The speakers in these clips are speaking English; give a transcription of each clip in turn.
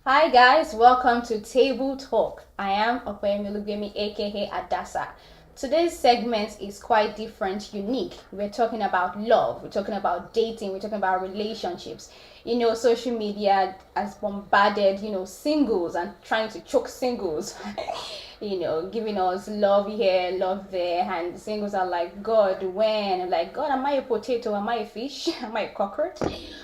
Hi guys, welcome to Table Talk. I am Okwemilugemi aka Hadassah. Today's segment is quite different, unique. We're talking about love, we're talking about dating, we're talking about relationships. Social media has bombarded, singles and trying to choke singles. Giving us love here, love there, and the singles are like, God, when? I'm like, God, am I a potato? Am I a fish? Am I a cockroach?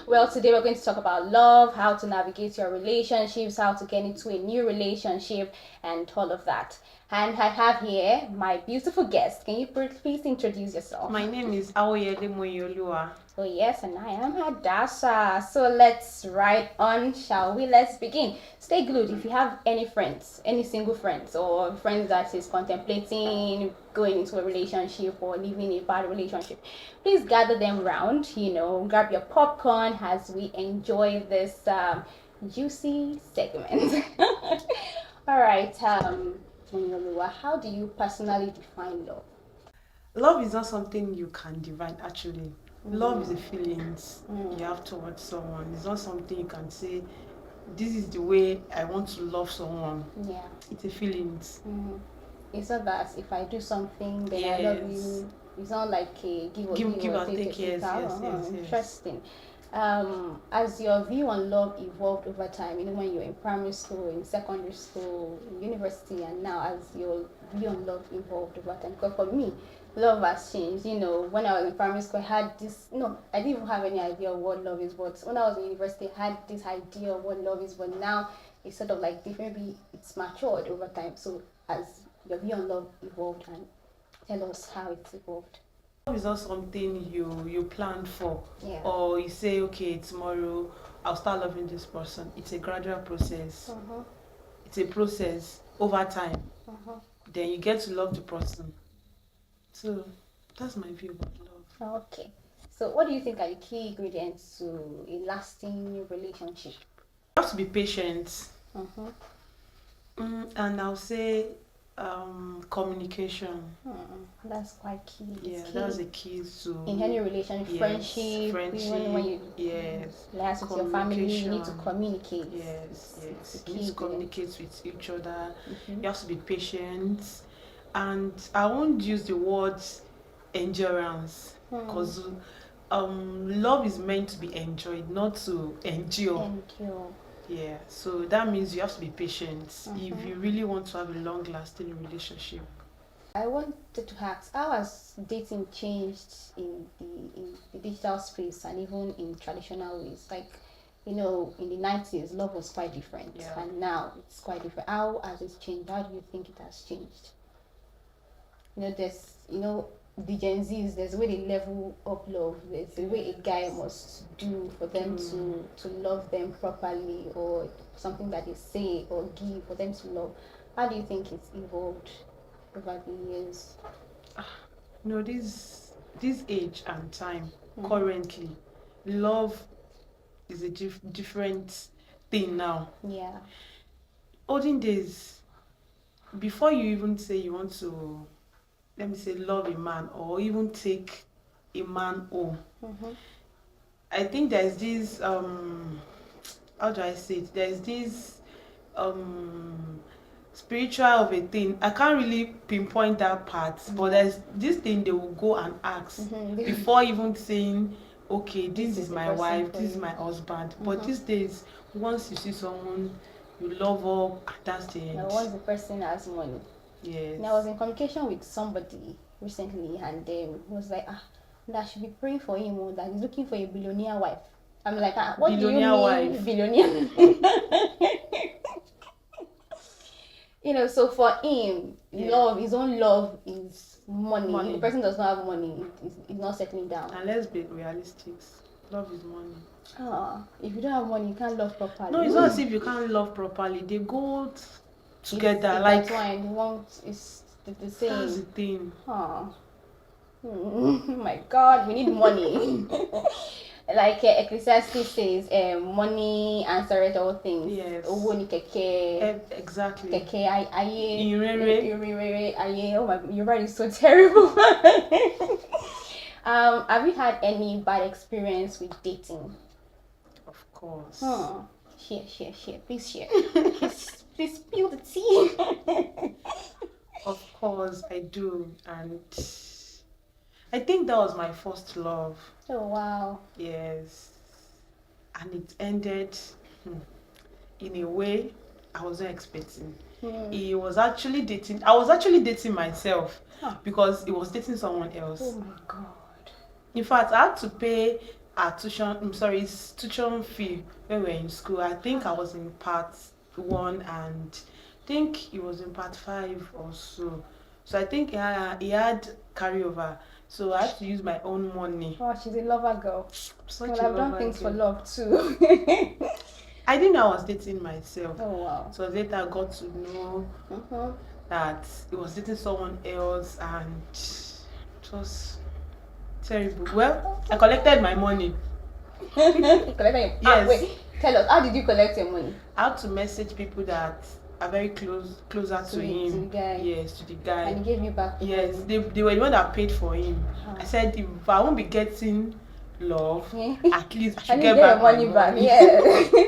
Well, today we're going to talk about love, how to navigate your relationships, how to get into a new relationship, and all of that. And I have here my beautiful guest. Can you please introduce yourself? My name is Aoyede Moyolua. Oh yes, and I am Hadassah. So let's ride on, shall we? Let's begin. Stay glued. If you have any friends, any single friends, or friends that is contemplating going into a relationship or living a bad relationship, please gather them round. Grab your popcorn as we enjoy this juicy segment. All right, Onyolua, how do you personally define love? Love is not something you can divine actually. Love is a feelings you have towards someone. It's not something you can say, this is the way I want to love someone. Yeah. It's a feelings. It's not that if I do something, then I love you. It's not like a give or take. Yes, Interesting. As your view on love evolved over time, when you're in primary school, in secondary school, university, and now as your view on love evolved over time. Because for me, love has changed. When I was in primary school, I had this. No, I didn't even have any idea of what love is. But when I was in university, I had this idea of what love is. But now it's sort of like different. Maybe it's matured over time. So as your view on love evolved, and tell us how it's evolved. Love is not something you plan for. Yeah. Or you say, okay, tomorrow I'll start loving this person. It's a gradual process. It's a process over time. Then you get to love the person. So that's my view about love. Okay. So what do you think are the key ingredients to a lasting relationship? You have to be patient. And I'll say communication. That's quite key. Yeah, that's the key to in any relationship, yes, friendship, even when you liaise with your family, you need to communicate. Yes. It's You need to communicate with each other. Mm-hmm. You have to be patient. And I won't use the word endurance because love is meant to be enjoyed, not to endure. Yeah, so that means you have to be patient if you really want to have a long-lasting relationship. I wanted to ask, how has dating changed in the digital space and even in traditional ways? Like, in the 90s, love was quite different, and now it's quite different. How has it changed? How do you think it has changed? There's, the Gen Zs, there's a way they level up love. There's a way a guy must do for them to love them properly, or something that they say or give for them to love. How do you think it's evolved over the years? This age and time currently, love is a different thing now. Yeah. Olden days, before you even say you want to, let me say, love a man or even take a man home, I think there's this how do I say it? There's this spiritual of a thing. I can't really pinpoint that part, but there's this thing they will go and ask before even saying, okay, this is my wife, this is my husband. But these days, once you see someone you love up, that's the end. Now, once the person has money. Yes. Now, I was in communication with somebody recently, and he was like, that I should be praying for him, or that he's looking for a billionaire wife. I'm like, what billionaire do you mean, wife? Billionaire? So for him, love, his own love is money. If the person does not have money, he's not settling down. And let's be realistic. Love is money. If you don't have money, you can't love properly. No, it's not as if you can't love properly. They go together. It's like one, the one is the same. That's the thing. Oh my God, we need money. Like Ecclesiastes says, money answereth all things. Yes. Owó ni kẹ̀kẹ́. Exactly. Kẹ̀kẹ́ ayé. Irere. Ayé. Oh my, your writing is so terrible. Have you had any bad experience with dating? Of course. Share. Please share. Please spill the tea. Of course, I do. And I think that was my first love. Oh, wow. Yes. And it ended in a way I wasn't expecting. He was actually dating. I was actually dating myself because he was dating someone else. Oh my God. In fact, I had to pay his tuition fee when we were in school. I think I was in part 1 and I think he was in part 5 or so. So I think he had carryover. So I had to use my own money. Oh, she's a lover girl. Such well, a I've done lover things girl. for love too. I didn't know I was dating myself. Oh wow. So later I got to know that he was dating someone else and it was terrible. Well, I collected my money. Yes. Wait, tell us, how did you collect your money? I had to message people that are very closer to him. To the guy. Yes, to the guy. And he gave you back the Yes, money. they were the one that paid for him. I said if I won't be getting love, at least I should get back your money back. Yeah.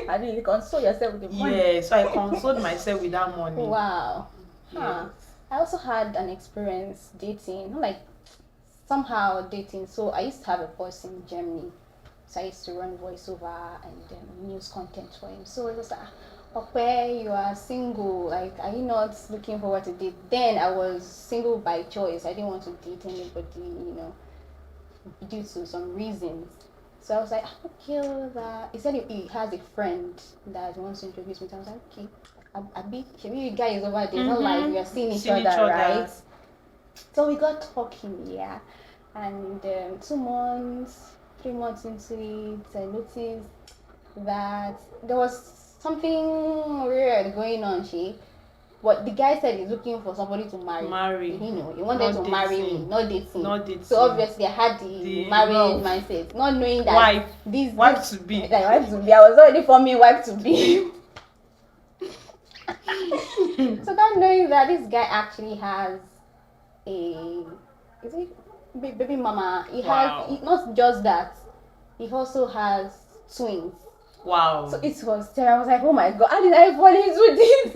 I mean, you console yourself with the money. Yeah, so I consoled myself with that money. Wow. Yes. I also had an experience dating, not like somehow dating. So I used to have a boss in Germany. So I used to run voiceover and news content for him. So it was like, okay, you are single. Like, are you not looking forward to date? Then I was single by choice. I didn't want to date anybody, due to some reasons. So I was like, okay, that he said he has a friend that wants to introduce me to. I was like, okay, Abi, you guys over there, not like we are seeing each other, right? So we got talking, yeah, and 2 months, 3 months into it, I noticed that there was something weird going on. But the guy said he's looking for somebody to marry. He wanted to marry me, not dating. So obviously I had the marriage mindset, not knowing that wife to be. Like wife to be. I was already forming wife to be. So not knowing that this guy actually has baby mama. He has not just that. He also has twins. Wow. So it was terrible. I was like, oh my God, how did I fall into this?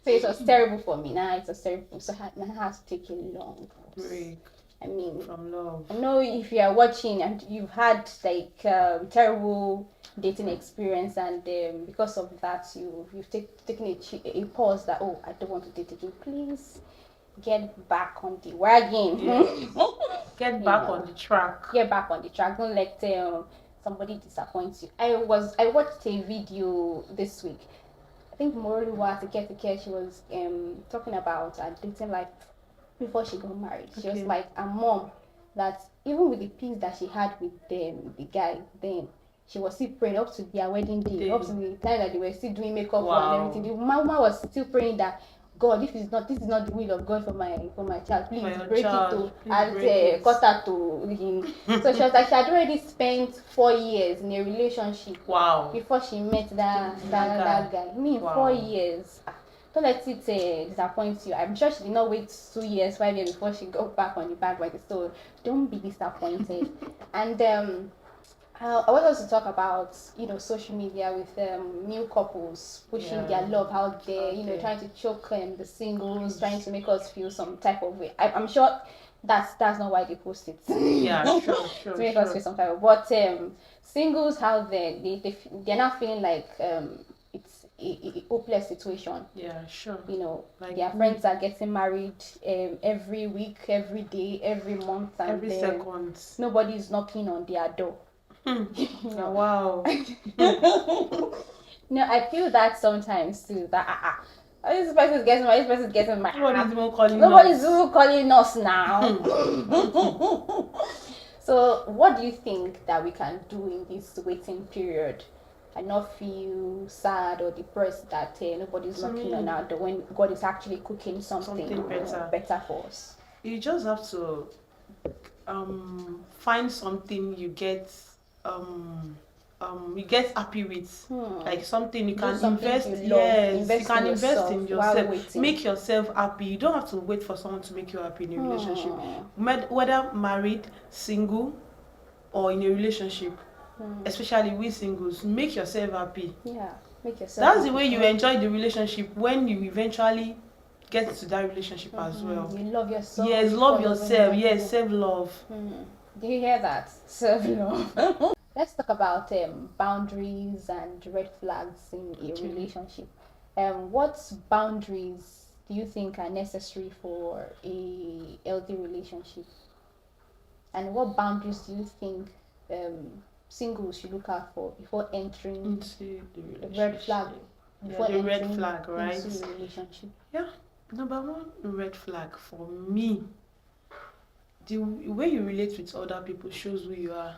So it was terrible for me. Now it was terrible. So I had to take a long break. I mean, from love. I know if you are watching and you've had like terrible dating experience, and because of that you've taken a pause that, oh, I don't want to date again. Please get back on the wagon. Get back on the track. Get back on the track. Don't let somebody disappoint you. I watched a video this week. I think Moroluwa Tike, she was talking about her dating life before she got married. She was like a mom that even with the peace that she had with the guy, then she was still praying up to their wedding day, up to the time that they were still doing makeup and everything. The mama was still praying that, God, this is not the will of God for my child. Please break it cut her to him. So she was like, she had already spent 4 years in a relationship. Wow. Before she met that guy. I mean, 4 years. Don't let it disappoint you. I'm sure she did not wait 2 years, 5 years before she got back on the bandwagon. So don't be disappointed. And I want us to talk about social media with new couples pushing their love out there, trying to choke the singles, trying to make us feel some type of way. I'm sure that's not why they post it. Yeah, sure. To make us feel some type of. But singles out there, they're not feeling like it's a hopeless situation. Yeah, sure. Like their friends are getting married every week, every day, every month, and every second. Nobody's knocking on their door. Wow. I feel that sometimes too. That this person is getting married. This person is getting married. Nobody's even calling us now. So, what do you think that we can do in this waiting period and not feel sad or depressed that nobody's knocking on our door when God is actually cooking something better for us? You just have to find something you get happy with, like something you can invest. You can invest in yourself. Make yourself happy. You don't have to wait for someone to make you happy in a relationship, whether married, single, or in a relationship. especially we singles, make yourself happy. Yeah, make yourself That's happy. the way you enjoy the relationship when you eventually get to that relationship as well. You love yourself. Yes, love yourself. Yes, self-love. Do you hear that? Self-love. Let's talk about boundaries and red flags in a relationship. What boundaries do you think are necessary for a healthy relationship? And what boundaries do you think singles should look out for before entering into the red flag? Yeah, the red flag, right? Into the relationship. Yeah, number one red flag for me. The way you relate with other people shows who you are.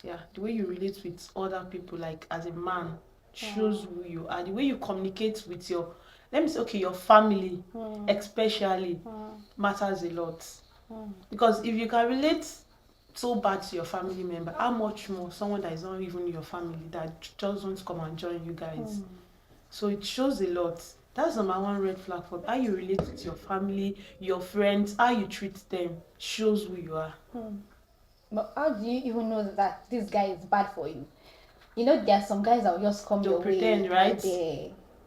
Yeah, the way you relate with other people, like as a man, shows who you are. The way you communicate with your, let me say, okay, your family, especially, matters a lot. Because if you can relate so bad to your family member, how much more someone that is not even your family that just wants to come and join you guys. So it shows a lot. That's number one red flag for me. How you relate with your family, your friends, how you treat them shows who you are. But how do you even know that this guy is bad for you? You know, there are some guys that will just come your pretend, way. Right?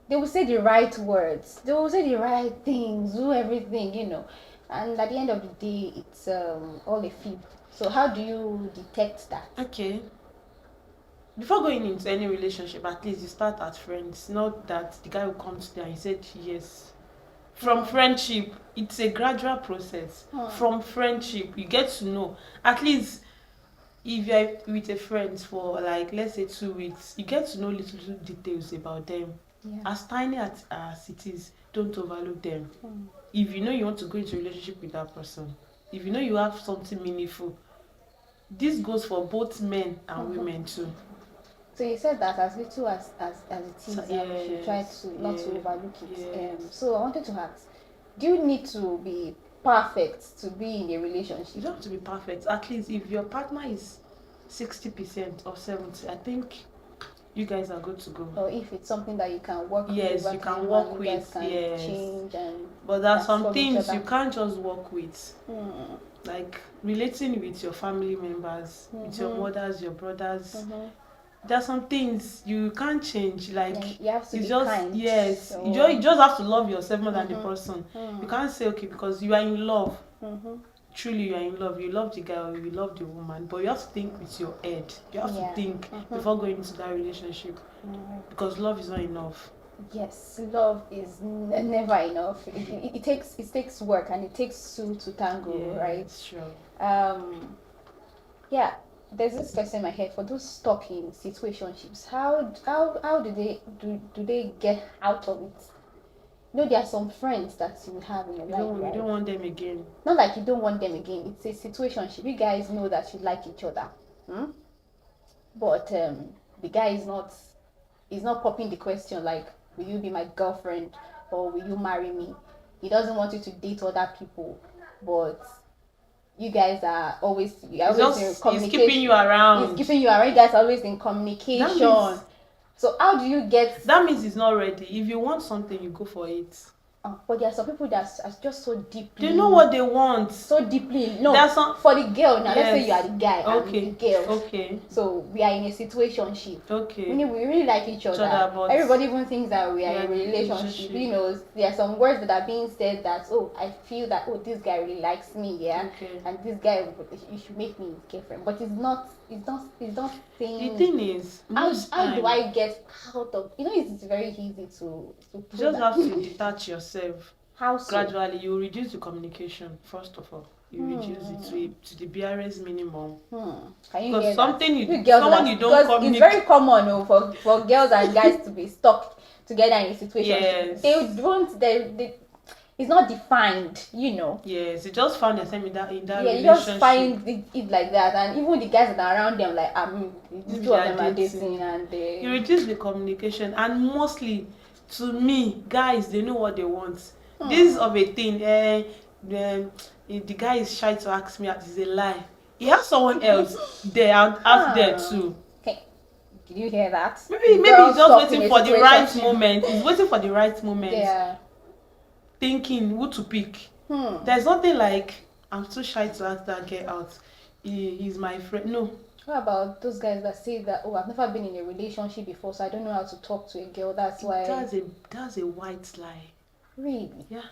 They will say the right words. They will say the right things, do everything, you know. And at the end of the day, it's all a fib. So how do you detect that? Okay. Before going into any relationship, at least you start as friends. Not that the guy will come to you and he said yes. From friendship, it's a gradual process. From friendship, you get to know. At least if you're with a friend for like, let's say 2 weeks, you get to know little details about them. Yeah. As tiny as it is, don't overlook them. If you know you want to go into a relationship with that person, if you know you have something meaningful, this goes for both men and women too. So you said that as little as it is, you should try to not to overlook it. Yes. So I wanted to ask, do you need to be perfect to be in a relationship? You don't have to be perfect. At least if your partner is 60% or 70%, I think you guys are good to go. Or if it's something that you can work with. Yes, you can work with. Yes. Change and. But there are some things you can't just work with. Like relating with your family members, with your mothers, your brothers. There are some things you can't change. Like you have to be just kind. Yes, so. You just have to love yourself more than the person. You can't say okay because you are in love. Truly, you are in love. You love the guy or you love the woman, but you have to think with your head. You have to think before going into that relationship because love is not enough. Yes, love is never enough. It takes work and it takes two to tango, right? Sure. Yeah. There's this question in my head for those stuck in situationships. How do they get out of it? You know, there are some friends that you have in your life. You don't want them again. Not like you don't want them again. It's a situationship. You guys know that you like each other, but the guy is not popping the question like, "Will you be my girlfriend or will you marry me?" He doesn't want you to date other people, but you guys are always in communication. He's keeping you around. He's keeping you around. You guys are always in communication. So how do you get? That means he's not ready. If you want something, you go for it. But there are some people that are just so deeply. They know what they want. So deeply. No. For the girl now. Let's say you are the guy and the girl. Okay. So we are in a situationship. Okay. We really like each other. Everybody even thinks that we are in a relationship. You know, there are some words that are being said that I feel that this guy really likes me, and this guy you should make me his girlfriend. But it's not saying. The thing is, how do I get out of? You know, it's very easy to you just have to detach yourself. How so? Gradually, you reduce the communication. First of all, you reduce it to the barest minimum. Can you because something you don't communicate. It's very common for girls and guys to be stuck together in a situation. Yes. It's not defined, you know. Yes, you just found yourself in that relationship. You just find it like that, and even the guys that are around them, like the two of them are dating, and you reduce the communication, and mostly, to me, guys, they know what they want. This is of a thing. The guy is shy to ask me out. It's a lie. He has someone else there out there too. Okay, did you hear that? Maybe he's just waiting for the right moment. He's waiting for the right moment. Yeah. Thinking who to pick. There's nothing like I'm too shy to ask that girl out. He's my friend. No, What about those guys that say that, oh, I've never been in a relationship before, so I don't know how to talk to a girl. That's why. That's a white lie. Really? Yeah.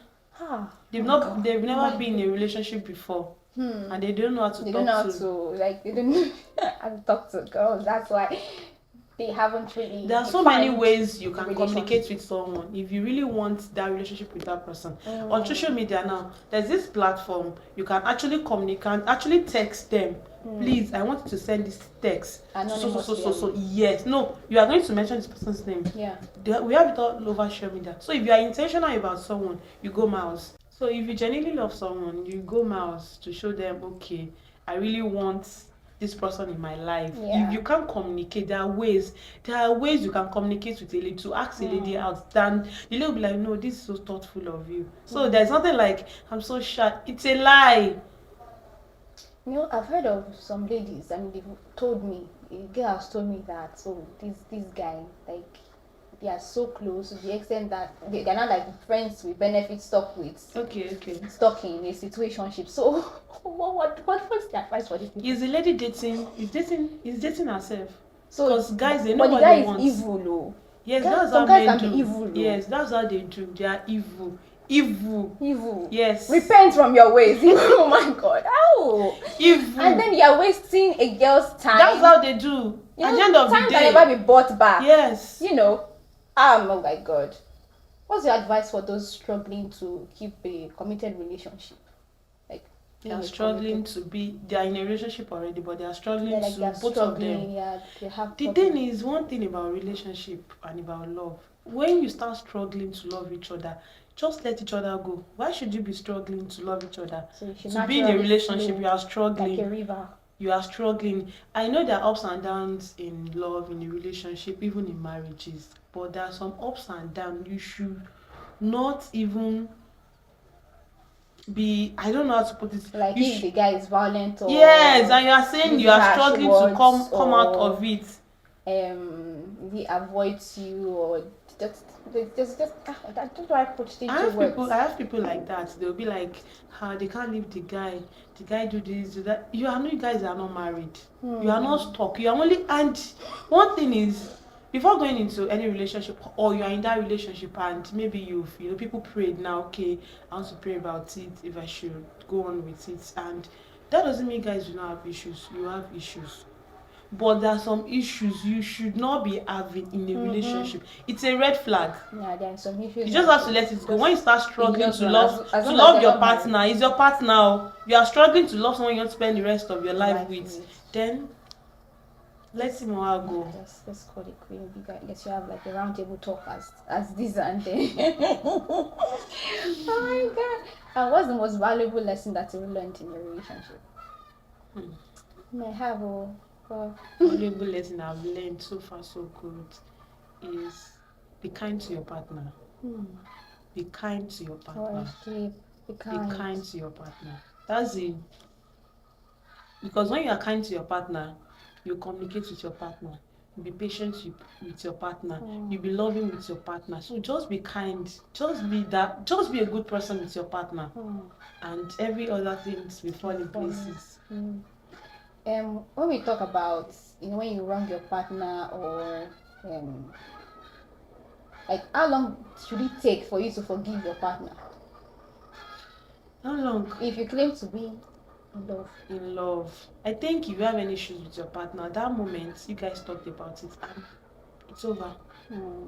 Ah. They've never been in a relationship before. And they don't know how to talk to. They don't know how to, like, they don't know how to talk to girls. That's why they haven't really. There are so many ways you can communicate with someone if you really want that relationship with that person. On social media now, there's this platform you can actually communicate, actually text them. Please, I want you to send this text. So. Yes. No, you are going to mention this person's name. Yeah. We have it all over social media. So if you are intentional about someone, you go miles. So if you genuinely love someone, you go miles to show them, okay, I really want this person in my life. Yeah. If you can't communicate, there are ways you can communicate with a lady, to ask a lady out. Then the lady will be like, no, this is so thoughtful of you. So there's nothing like, I'm so shy. It's a lie. You know, I've heard of some ladies, and they've told me, a girl has told me that, so this guy, like, they are so close to the extent that they're not like friends with benefit, stuck with. Okay. Stuck in a situationship. So what's the advice for this people? Is the lady dating? Is dating herself? So because guys, they know what they want. But the guy is evil, though. Yes, that's how guys men can do. Be evil, though. Yes, that's how they do. They are evil. Evil. Yes. Repent from your ways. Oh my God. Ow. Evil. And then you're wasting a girl's time. That's how they do. At the end of the day. Time can never be bought back. Yes. You know. Oh my God. What's your advice for those struggling to keep a committed relationship? Like they are struggling to be. They are in a relationship already, but they are struggling to both of them. Yeah, they have. The thing is, one thing about relationship and about love. When you start struggling to love each other, just let each other go. Why should you be struggling to love each other? So to be in a relationship, you are struggling. Like a river. You are struggling. I know there are ups and downs in love, in a relationship, even in marriages. But there are some ups and downs. You should not even be, I don't know how to put it. Like if the guy is violent or. Yes, and you are saying you are struggling to come out of it. He avoids you or just that's why I put it into words. I have people like that. They'll be like, they can't leave the guy. The guy do this, do that. You guys are not married. You are not stuck. You are only, and one thing is, before going into any relationship, or you are in that relationship and maybe people prayed now, okay, I want to pray about it, if I should go on with it. And that doesn't mean guys do not have issues. You have issues. But there are some issues you should not be having in a relationship. It's a red flag. Yeah, there are some issues. You just have to let it go. When you start struggling to love your partner, it's your partner. You are struggling to love someone you want to spend the rest of your life with, then let him or her go. Let's call it queen. I guess you have like a round table talk as this and then. Oh my God! And what's the most valuable lesson that you learned in your relationship? I have valuable lesson I've learned so far so good is be kind to your partner. Be kind to your partner. Be kind to your partner. That's it. Because when you are kind to your partner, you communicate with your partner. You be patient with your partner. You be loving with your partner. So just be kind. Just be a good person with your partner. And every other things will fall in places. When we talk about, when you wrong your partner or like how long should it take for you to forgive your partner? How long? If you claim to be in love. I think if you have any issues with your partner, at that moment you guys talked about it and it's over.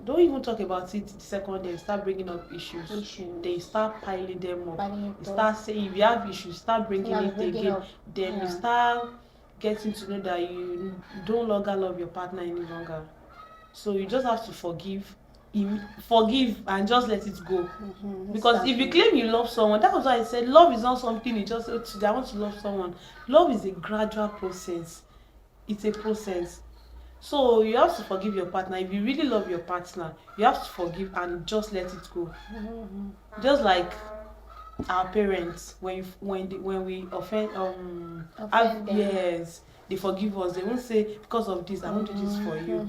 Don't even talk about it the second day. Start bringing up issues. They start piling them up. You start saying, if you have issues, start bringing it again. Then you start getting to know that you don't longer love your partner any longer. So you just have to forgive and just let it go. Because if you claim you love someone, that was why I said love is not something you just say, today I want to love someone. Love is a gradual process. It's a process. So you have to forgive your partner. If you really love your partner, you have to forgive and just let it go. Just like our parents, when we offend. Yes, they forgive us. They won't say, because of this, I won't do this for you.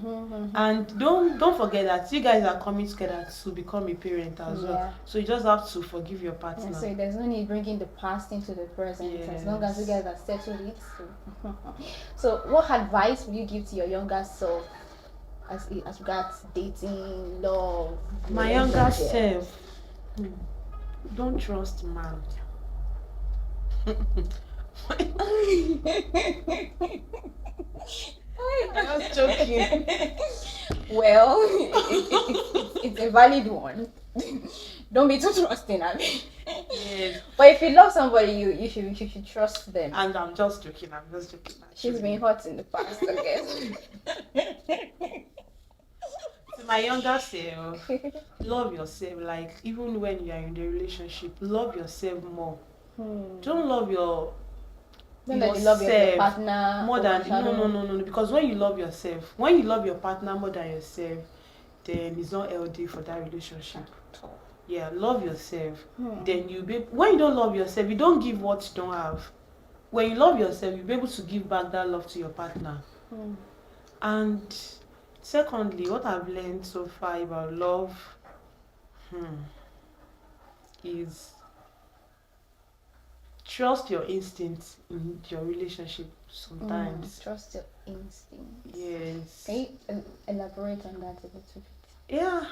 And don't forget that you guys are coming together to become a parent as well. So you just have to forgive your partner. So there's no need bringing the past into the present, as long as you guys are settled it. So what advice would you give to your younger self as regards dating, love? My younger self, don't trust man. I'm just joking. Well, it's a valid one. Don't be too trusting, I mean. Yes. But if you love somebody, you should trust them. And I'm just joking. She's been hot in the past, I guess. To my younger self, love yourself. Like, even when you are in the relationship, love yourself more. Don't love your love your partner more than no. Because when you love yourself, when you love your partner more than yourself, then it's not healthy for that relationship. Yeah, love yourself. Then when you don't love yourself, you don't give what you don't have. When you love yourself, you'll be able to give back that love to your partner. And secondly, what I've learned so far about love is trust your instincts in your relationship sometimes. Trust your instincts. Yes. Can you elaborate on that a little bit? Yeah.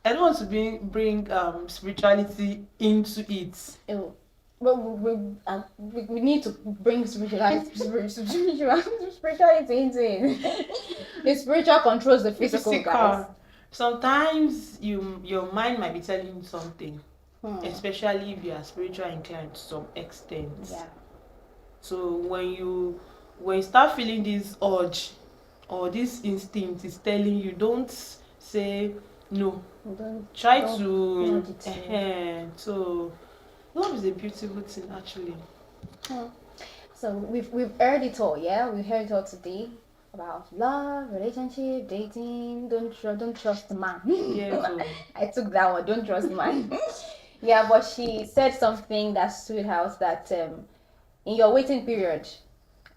I don't want to bring spirituality into it. Oh. But we need to bring spirituality into it. The spiritual controls the physical, guys. Sometimes your mind might be telling you something. Especially if you are spiritually inclined to some extent. Yeah. So when you start feeling this urge or this instinct is telling you, don't say no. Try to so love is a beautiful thing, actually. So we've heard it all, yeah. We heard it all today about love, relationship, dating. Don't trust the man. Yeah. I took that one. Don't trust the man. Yeah, but she said something that stood out, that in your waiting period,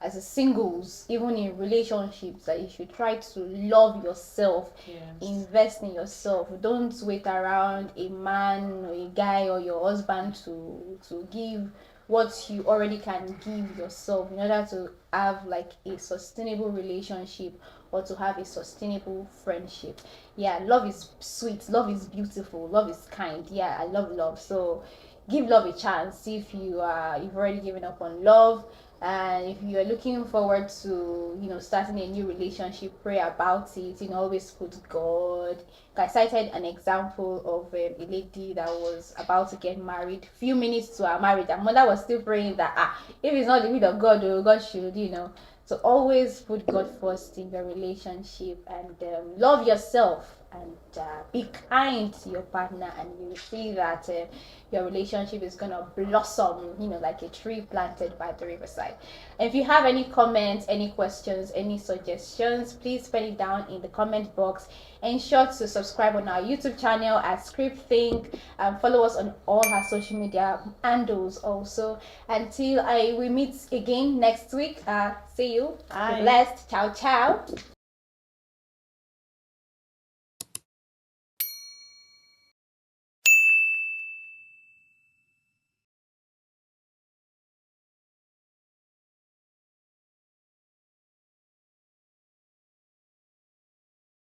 as a singles, even in relationships, that you should try to love yourself, invest in yourself. Don't wait around a man or a guy or your husband to give what you already can give yourself in order to have like a sustainable relationship or to have a sustainable friendship. Yeah, love is sweet, love is beautiful, love is kind. Yeah, I love love. So give love a chance. If you've already given up on love, and if you're looking forward to starting a new relationship, pray about it. Always put God. I cited an example of a lady that was about to get married. Few minutes to her marriage, her mother was still praying that if it's not the will of God, God should so always put God first in your relationship, and love yourself, and be kind to your partner, and you will see that your relationship is gonna blossom, like a tree planted by the riverside. And if you have any comments, any questions, any suggestions, please put it down in the comment box. Ensure to subscribe on our YouTube channel at Script Think, and follow us on all our social media handles also. Until we meet again next week. See you. Bye. Be blessed. Ciao, ciao.